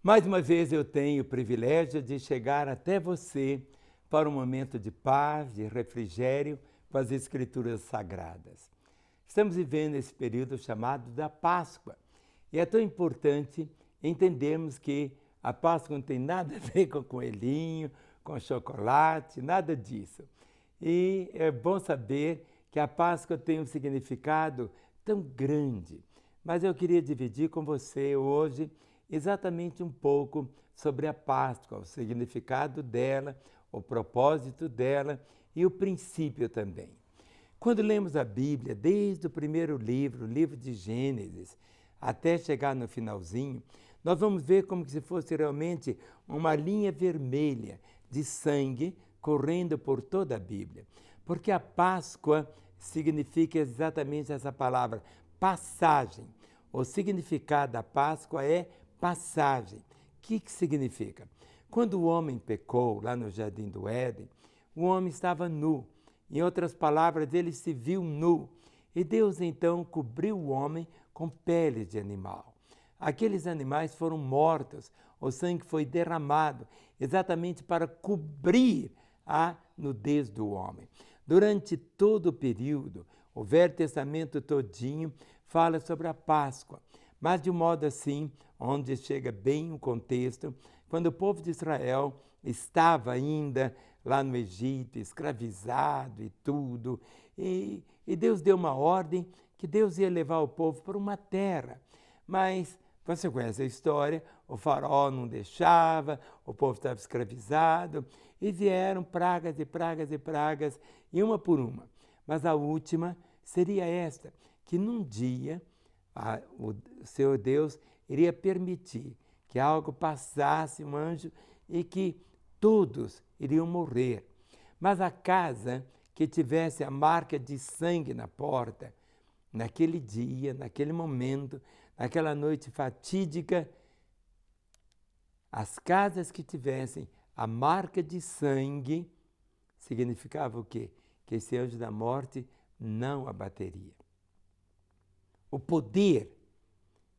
Mais uma vez eu tenho o privilégio de chegar até você para um momento de paz, de refrigério com as Escrituras Sagradas. Estamos vivendo esse período chamado da Páscoa e é tão importante entendermos que a Páscoa não tem nada a ver com coelhinho, com chocolate, nada disso. E é bom saber que a Páscoa tem um significado tão grande. Mas eu queria dividir com você hoje exatamente um pouco sobre a Páscoa, o significado dela, o propósito dela e o princípio também. Quando lemos a Bíblia, desde o primeiro livro, o livro de Gênesis, até chegar no finalzinho, nós vamos ver como se fosse realmente uma linha vermelha de sangue correndo por toda a Bíblia. Porque a Páscoa significa exatamente essa palavra, passagem. O significado da Páscoa é passagem. O que significa? Quando o homem pecou lá no Jardim do Éden, o homem estava nu. Em outras palavras, ele se viu nu. E Deus então cobriu o homem com peles de animal. Aqueles animais foram mortos, o sangue foi derramado exatamente para cobrir a nudez do homem. Durante todo o período, o Velho Testamento todinho fala sobre a Páscoa, mas de um modo assim, onde chega bem o contexto, quando o povo de Israel estava ainda lá no Egito, escravizado e tudo, e Deus deu uma ordem que Deus ia levar o povo para uma terra, mas você conhece a história, o faraó não deixava, o povo estava escravizado, e vieram pragas e pragas e pragas, e uma por uma. Mas a última seria esta, que num dia o Senhor Deus iria permitir que algo passasse, um anjo, e que todos iriam morrer. Mas a casa que tivesse a marca de sangue na porta, naquele dia, naquele momento, naquela noite fatídica, as casas que tivessem a marca de sangue, significava o quê? Que esse anjo da morte não abateria. O poder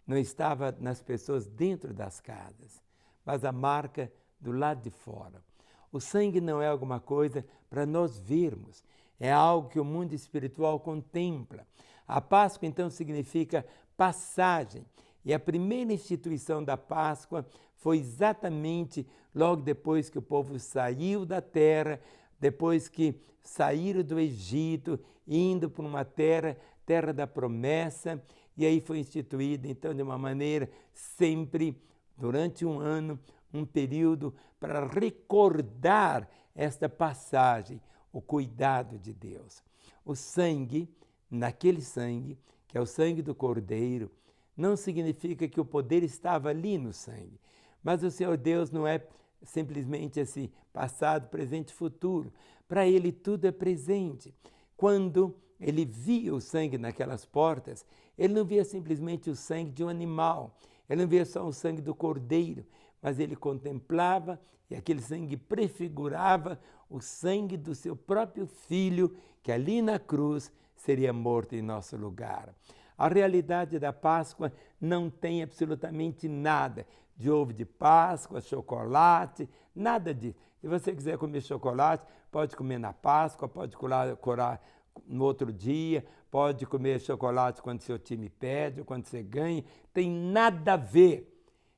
não estava nas pessoas dentro das casas, mas a marca do lado de fora. O sangue não é alguma coisa para nós vermos, é algo que o mundo espiritual contempla. A Páscoa, então, significa passagem. E a primeira instituição da Páscoa foi exatamente logo depois que o povo saiu da terra, depois que saíram do Egito, indo para uma terra da promessa, e aí foi instituída, então, de uma maneira sempre, durante um ano, um período para recordar esta passagem, o cuidado de Deus. O sangue, naquele sangue, que é o sangue do Cordeiro, não significa que o poder estava ali no sangue, mas o Senhor Deus não é simplesmente assim, passado, presente e futuro. Para Ele tudo é presente. Quando Ele via o sangue naquelas portas, Ele não via simplesmente o sangue de um animal, Ele não via só o sangue do Cordeiro, mas Ele contemplava e aquele sangue prefigurava o sangue do seu próprio Filho, que ali na cruz seria morto em nosso lugar. A realidade da Páscoa não tem absolutamente nada de ovo de Páscoa, chocolate, nada disso. Se você quiser comer chocolate, pode comer na Páscoa, pode corar no outro dia, pode comer chocolate quando seu time perde ou quando você ganha. Tem nada a ver.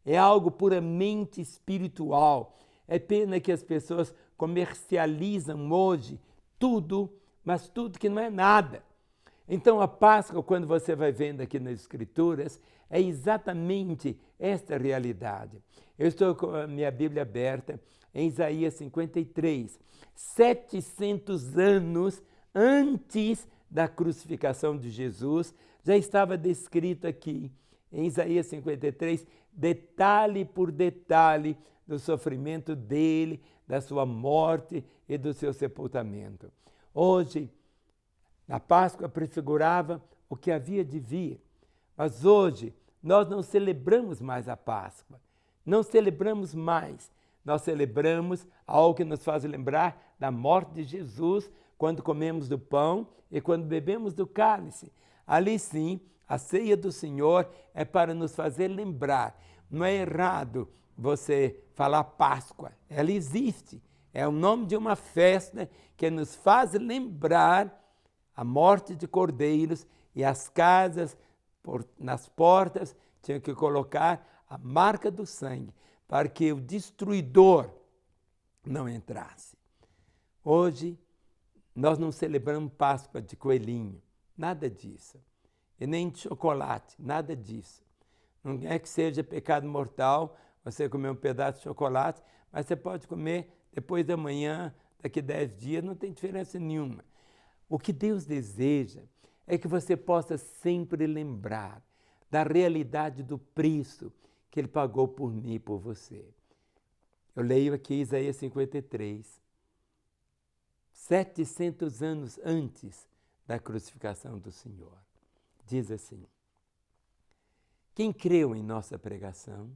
É algo puramente espiritual. É pena que as pessoas comercializam hoje tudo, mas tudo que não é nada. Então a Páscoa, quando você vai vendo aqui nas Escrituras, é exatamente esta realidade. Eu estou com a minha Bíblia aberta em Isaías 53, 700 anos antes da crucificação de Jesus, já estava descrito aqui em Isaías 53, detalhe por detalhe do sofrimento dele, da sua morte e do seu sepultamento. Hoje, a Páscoa prefigurava o que havia de vir, mas hoje nós não celebramos mais a Páscoa, não celebramos mais, nós celebramos algo que nos faz lembrar da morte de Jesus quando comemos do pão e quando bebemos do cálice. Ali sim, a ceia do Senhor é para nos fazer lembrar. Não é errado você falar Páscoa. Ela existe. É o nome de uma festa que nos faz lembrar a morte de cordeiros, e as casas, nas portas, tinham que colocar a marca do sangue, para que o destruidor não entrasse. Hoje, nós não celebramos Páscoa de coelhinho, nada disso. E nem de chocolate, nada disso. Não é que seja pecado mortal você comer um pedaço de chocolate, mas você pode comer depois da manhã, daqui 10 dias, não tem diferença nenhuma. O que Deus deseja é que você possa sempre lembrar da realidade do preço que Ele pagou por mim e por você. Eu leio aqui Isaías 53, 700 anos antes da crucificação do Senhor. Diz assim: quem creu em nossa pregação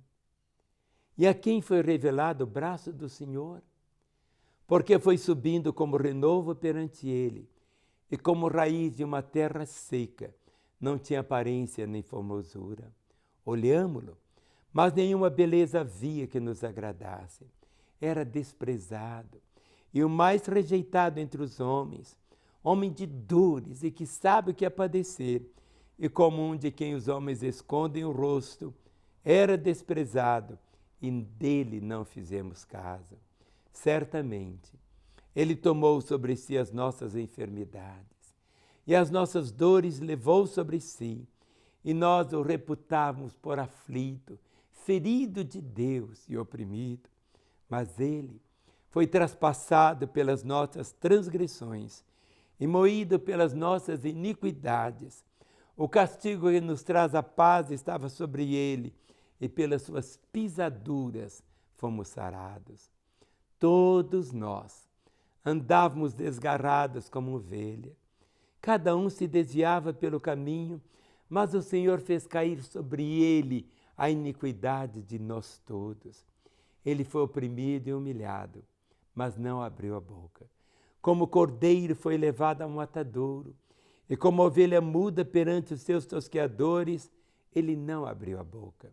e a quem foi revelado o braço do Senhor? Porque foi subindo como renovo perante Ele, e como raiz de uma terra seca, não tinha aparência nem formosura. Olhámo-lo, mas nenhuma beleza havia que nos agradasse. Era desprezado, e o mais rejeitado entre os homens, homem de dores e que sabe o que é padecer, e como um de quem os homens escondem o rosto, era desprezado, e dele não fizemos caso. Certamente, Ele tomou sobre si as nossas enfermidades, e as nossas dores levou sobre si, e nós o reputávamos por aflito, ferido de Deus e oprimido. Mas Ele foi traspassado pelas nossas transgressões e moído pelas nossas iniquidades. O castigo que nos traz a paz estava sobre Ele, e pelas suas pisaduras fomos sarados. Todos nós andávamos desgarrados como ovelha. Cada um se desviava pelo caminho, mas o Senhor fez cair sobre ele a iniquidade de nós todos. Ele foi oprimido e humilhado, mas não abriu a boca. Como cordeiro foi levado ao matadouro, e como ovelha muda perante os seus tosqueadores, ele não abriu a boca.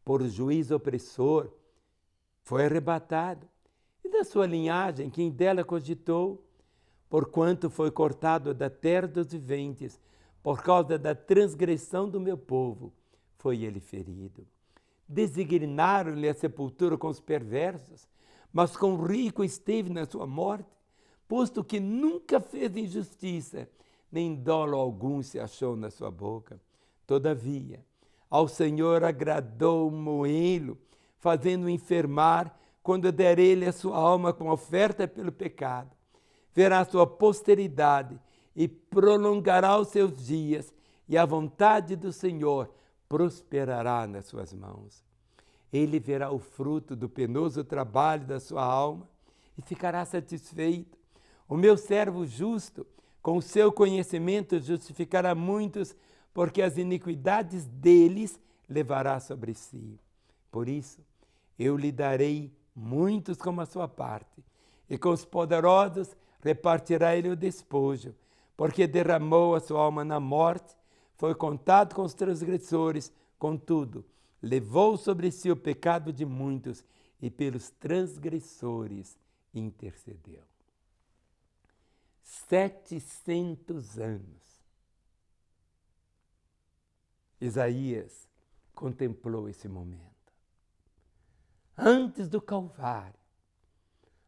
Por juízo opressor foi arrebatado. E da sua linhagem, quem dela cogitou? Porquanto foi cortado da terra dos viventes, por causa da transgressão do meu povo, foi ele ferido. Designaram-lhe a sepultura com os perversos, mas com o rico esteve na sua morte, posto que nunca fez injustiça, nem dolo algum se achou na sua boca. Todavia, ao Senhor agradou moê-lo, fazendo-o enfermar, quando der ele a sua alma com oferta pelo pecado. Verá a sua posteridade e prolongará os seus dias, e a vontade do Senhor prosperará nas suas mãos. Ele verá o fruto do penoso trabalho da sua alma e ficará satisfeito. O meu servo justo, com o seu conhecimento, justificará muitos, porque as iniquidades deles levará sobre si. Por isso, eu lhe darei muitos como a sua parte, e com os poderosos repartirá ele o despojo, porque derramou a sua alma na morte, foi contado com os transgressores, contudo, levou sobre si o pecado de muitos, e pelos transgressores intercedeu. 700 anos. Isaías contemplou esse momento. Antes do Calvário,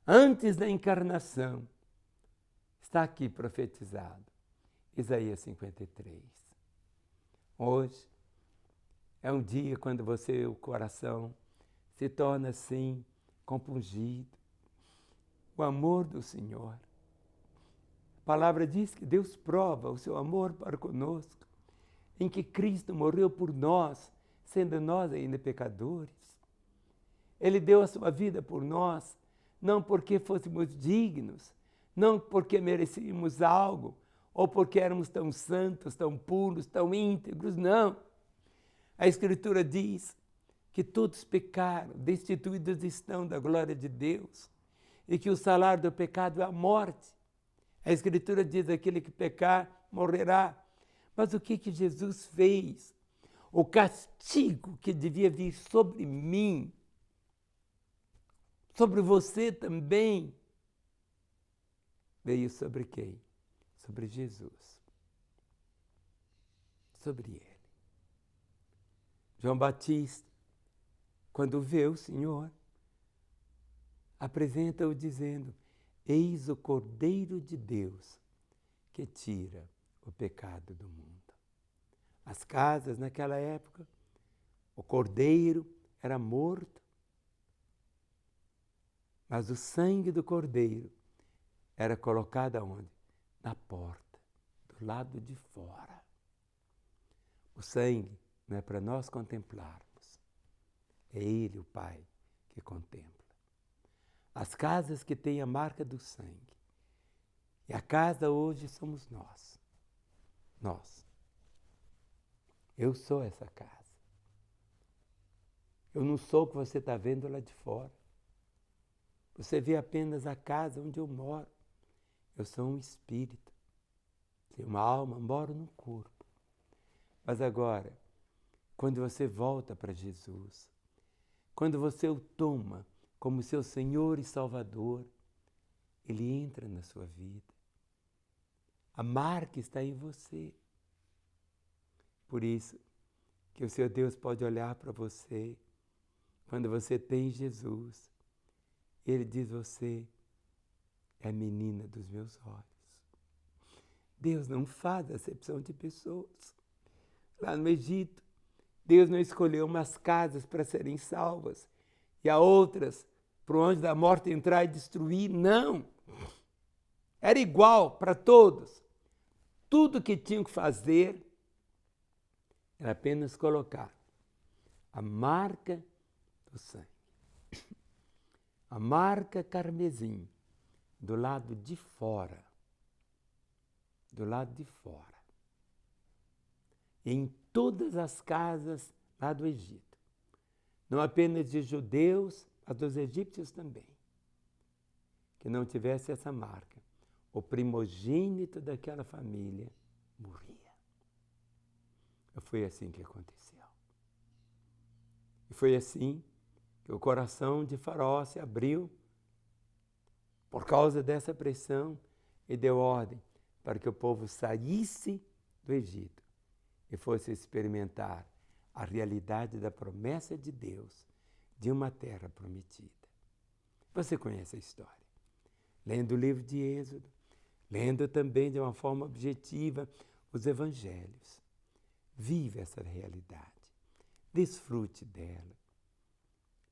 antes da encarnação, está aqui profetizado, Isaías 53. Hoje é um dia quando o coração se torna assim, compungido. O amor do Senhor. A palavra diz que Deus prova o seu amor para conosco, em que Cristo morreu por nós, sendo nós ainda pecadores. Ele deu a sua vida por nós, não porque fôssemos dignos, não porque merecíamos algo, ou porque éramos tão santos, tão puros, tão íntegros, não. A Escritura diz que todos pecaram, destituídos estão da glória de Deus, e que o salário do pecado é a morte. A Escritura diz: aquele que pecar, morrerá. Mas o que Jesus fez? O castigo que devia vir sobre mim, sobre você também. Veio sobre quem? Sobre Jesus. Sobre ele. João Batista, quando vê o Senhor, apresenta-o dizendo: eis o Cordeiro de Deus que tira o pecado do mundo. As casas naquela época, o cordeiro era morto, mas o sangue do cordeiro era colocado aonde? Na porta, do lado de fora. O sangue não é para nós contemplarmos, é Ele, o Pai, que contempla. As casas que têm a marca do sangue, e a casa hoje somos nós. Nós. Eu sou essa casa. Eu não sou o que você está vendo lá de fora. Você vê apenas a casa onde eu moro. Eu sou um espírito. Tenho uma alma, moro no corpo. Mas agora, quando você volta para Jesus, quando você o toma como seu Senhor e Salvador, Ele entra na sua vida. A marca está em você. Por isso que o seu Deus pode olhar para você, quando você tem Jesus, Ele diz: você é a menina dos meus olhos. Deus não faz acepção de pessoas. Lá no Egito, Deus não escolheu umas casas para serem salvas e a outras para o anjo da morte entrar e destruir. Não! Era igual para todos. Tudo que tinham que fazer era apenas colocar a marca do sangue, a marca carmesim, do lado de fora. Do lado de fora. Em todas as casas lá do Egito. Não apenas de judeus, mas dos egípcios também. Que não tivesse essa marca. O primogênito daquela família morria. Foi assim que aconteceu. E foi assim que o coração de Faraó se abriu por causa dessa pressão e deu ordem para que o povo saísse do Egito e fosse experimentar a realidade da promessa de Deus de uma terra prometida. Você conhece a história. Lendo o livro de Êxodo, lendo também de uma forma objetiva os evangelhos. Vive essa realidade. Desfrute dela.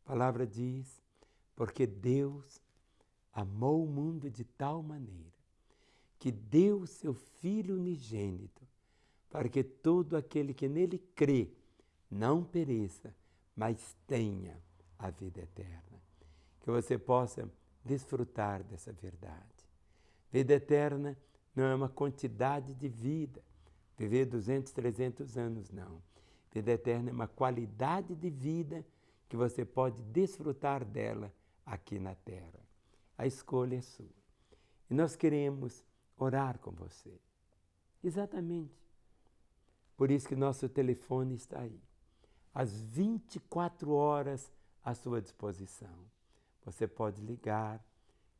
A palavra diz: porque Deus amou o mundo de tal maneira que deu o seu Filho unigênito, para que todo aquele que nele crê não pereça, mas tenha a vida eterna. Que você possa desfrutar dessa verdade. Vida eterna não é uma quantidade de vida, viver 200, 300 anos, não. Vida eterna é uma qualidade de vida que você pode desfrutar dela aqui na terra. A escolha é sua. E nós queremos orar com você. Exatamente. Por isso que nosso telefone está aí. Às 24 horas à sua disposição. Você pode ligar,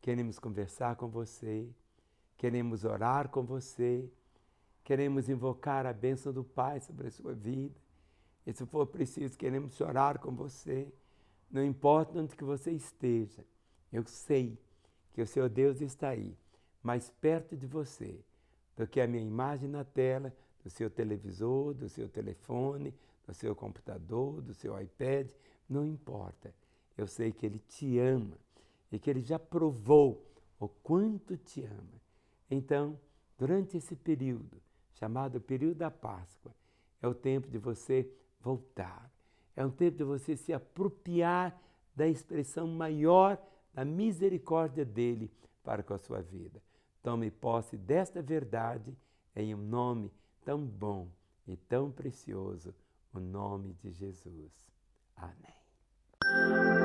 queremos conversar com você, queremos orar com você, queremos invocar a bênção do Pai sobre a sua vida. E se for preciso, queremos chorar com você. Não importa onde que você esteja, eu sei que o seu Deus está aí, mais perto de você do que a minha imagem na tela, do seu televisor, do seu telefone, do seu computador, do seu iPad, não importa. Eu sei que Ele te ama e que Ele já provou o quanto te ama. Então, durante esse período, chamado período da Páscoa, é o tempo de você voltar. É um tempo de você se apropriar da expressão maior da misericórdia dele para com a sua vida. Tome posse desta verdade em um nome tão bom e tão precioso, o nome de Jesus. Amém.